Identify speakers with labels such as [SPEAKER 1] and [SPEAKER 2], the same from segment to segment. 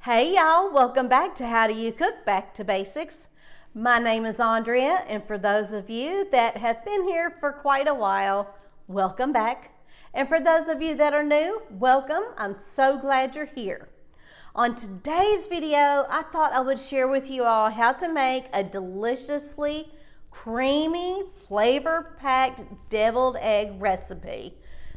[SPEAKER 1] Hey y'all, welcome back to How Do You Cook Back to Basics. My name is Andrea, and for those of you that have been here for quite a while, welcome back. And for those of you that are new, welcome. I'm so glad you're here. On today's video, I thought I would share with you all how to make a deliciously creamy, flavor-packed deviled egg recipe.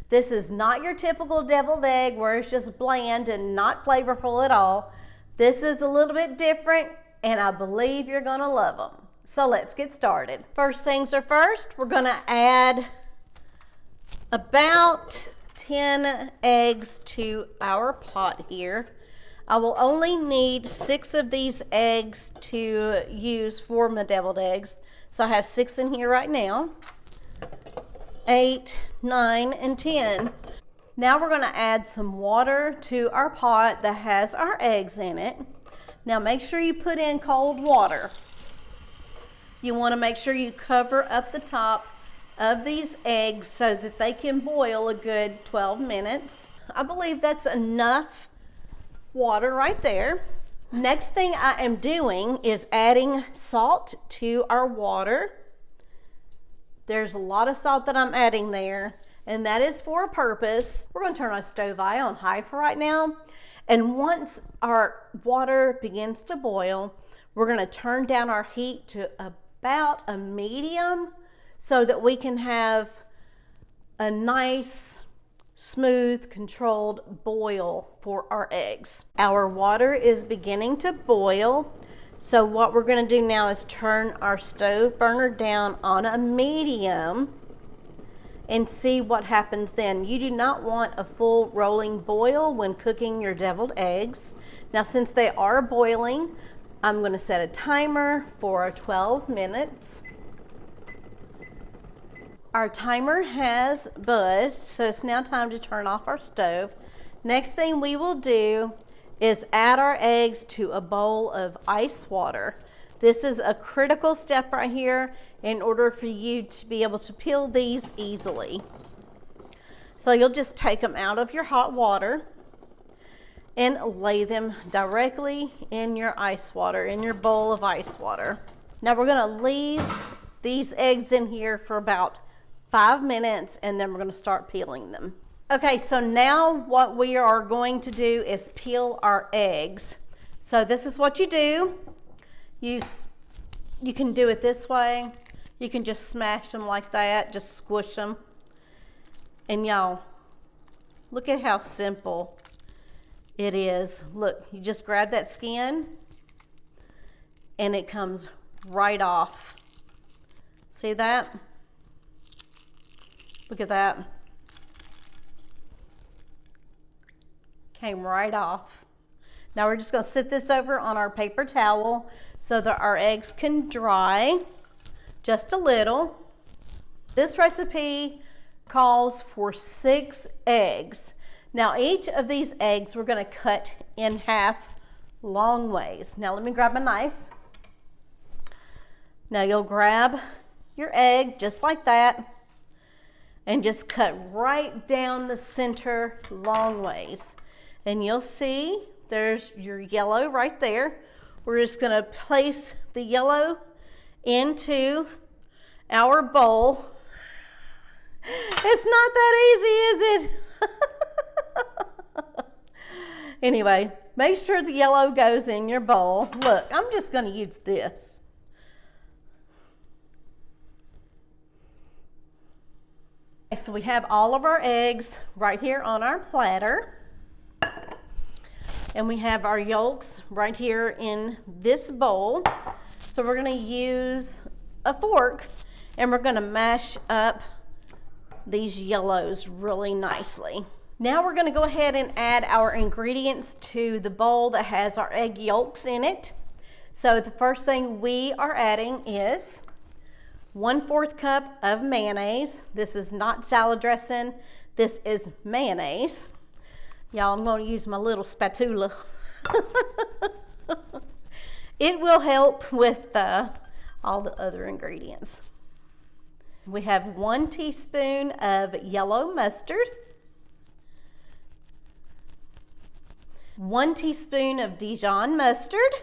[SPEAKER 1] This is not your typical deviled egg where it's just bland and not flavorful at all. This is a little bit different, and I believe you're gonna love them. So let's get started. First things are first, we're gonna add about 10 eggs to our pot here. I will only need 6 of these eggs to use for my deviled eggs. So I have 6 in here right now. 8, 9, and 10. Now we're gonna add some water to our pot that has our eggs in it. Now make sure you put in cold water. You wanna make sure you cover up the top of these eggs so that they can boil a good 12 minutes. I believe that's enough water right there. Next thing I am doing is adding salt to our water. There's a lot of salt that I'm adding there, and that is for a purpose. We're gonna turn our stove on high for right now. And once our water begins to boil, we're gonna turn down our heat to about a medium so that we can have a nice, smooth, controlled boil for our eggs. Our water is beginning to boil. So what we're going to do now is turn our stove burner down on a medium and see what happens then. You do not want a full rolling boil when cooking your deviled eggs. Now since they are boiling, I'm going to set a timer for 12 minutes. Our timer has buzzed, so it's now time to turn off our stove. Next thing we will do is add our eggs to a bowl of ice water. This is a critical step right here in order for you to be able to peel these easily. So you'll just take them out of your hot water and lay them directly in your ice water, in your bowl of ice water. Now we're gonna leave these eggs in here for about 5 minutes, and then we're gonna start peeling them. Okay, so now what we are going to do is peel our eggs. So this is what you do. You can do it this way. You can just smash them like that, just squish them. And y'all, look at how simple it is. Look, you just grab that skin and it comes right off. See that? Look at that. Came right off. Now we're just going to sit this over on our paper towel so that our eggs can dry just a little. This recipe calls for 6 eggs. Now each of these eggs we're going to cut in half long ways. Now let me grab a knife. Now you'll grab your egg just like that and just cut right down the center long ways. And you'll see there's your yellow right there. We're just gonna place the yellow into our bowl. It's not that easy, is it? Anyway, make sure the yellow goes in your bowl. Look, I'm just gonna use this. So we have all of our eggs right here on our platter. And we have our yolks right here in this bowl. So we're gonna use a fork and we're gonna mash up these yellows really nicely. Now we're gonna go ahead and add our ingredients to the bowl that has our egg yolks in it. So the first thing we are adding is 1/4 cup of mayonnaise. This is not salad dressing, this is mayonnaise. Y'all, I'm going to use my little spatula. It will help with all the other ingredients. We have 1 teaspoon of yellow mustard, 1 teaspoon of Dijon mustard.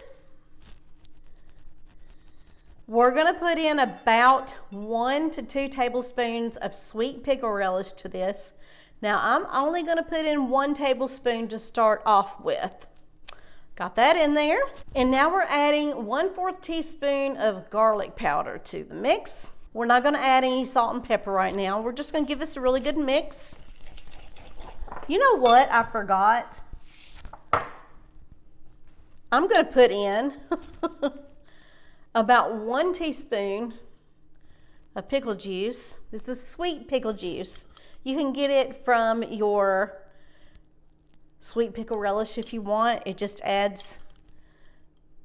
[SPEAKER 1] We're gonna put in about 1 to 2 tablespoons of sweet pickle relish to this. Now I'm only gonna put in 1 tablespoon to start off with. Got that in there. And now we're adding 1/4 teaspoon of garlic powder to the mix. We're not gonna add any salt and pepper right now. We're just gonna give this a really good mix. You know what I forgot? I'm gonna put in about 1 teaspoon of pickle juice. This is sweet pickle juice. You can get it from your sweet pickle relish if you want. It just adds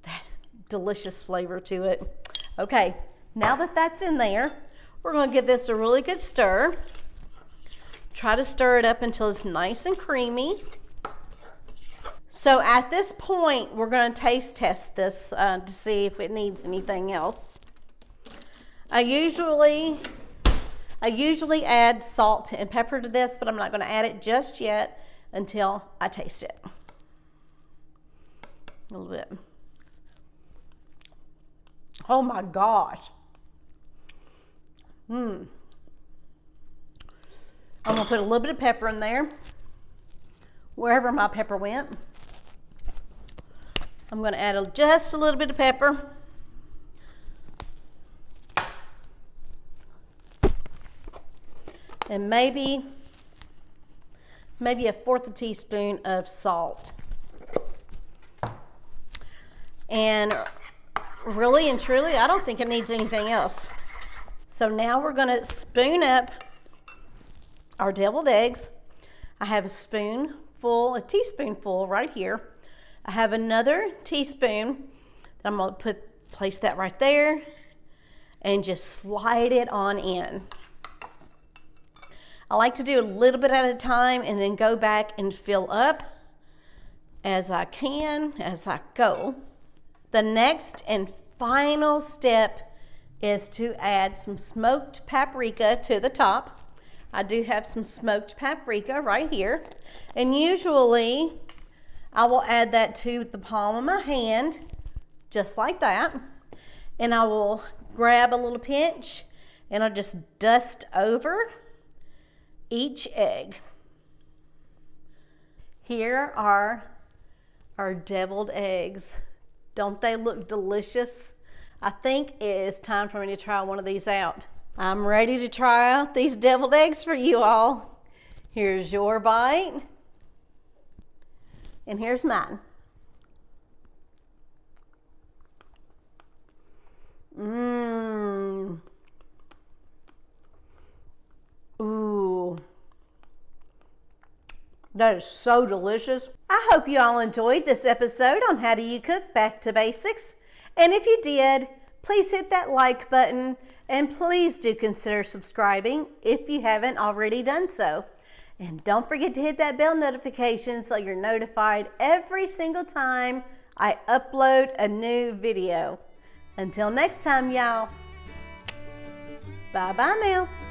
[SPEAKER 1] that delicious flavor to it. Okay, now that that's in there, we're gonna give this a really good stir. Try to stir it up until it's nice and creamy. So at this point, we're gonna taste test this to see if it needs anything else. I usually add salt and pepper to this, but I'm not gonna add it just yet until I taste it. A little bit. Oh my gosh. I'm gonna put a little bit of pepper in there, wherever my pepper went. I'm gonna add just a little bit of pepper. And maybe a 1/4 teaspoon of salt. And really and truly, I don't think it needs anything else. So now we're gonna spoon up our deviled eggs. I have a teaspoonful right here. I have another teaspoon that I'm gonna place that right there and just slide it on in. I like to do a little bit at a time and then go back and fill up as I can, as I go. The next and final step is to add some smoked paprika to the top. I do have some smoked paprika right here. And usually I will add that to the palm of my hand, just like that. And I will grab a little pinch and I'll just dust over each egg. Here are our deviled eggs. Don't they look delicious? I think it is time for me to try one of these out. I'm ready to try out these deviled eggs for you all. Here's your bite, and here's mine. Ooh. That is so delicious. I hope you all enjoyed this episode on How Do You Cook Back to Basics. And if you did, please hit that like button and please do consider subscribing if you haven't already done so. And don't forget to hit that bell notification so you're notified every single time I upload a new video. Until next time, y'all. Bye-bye now.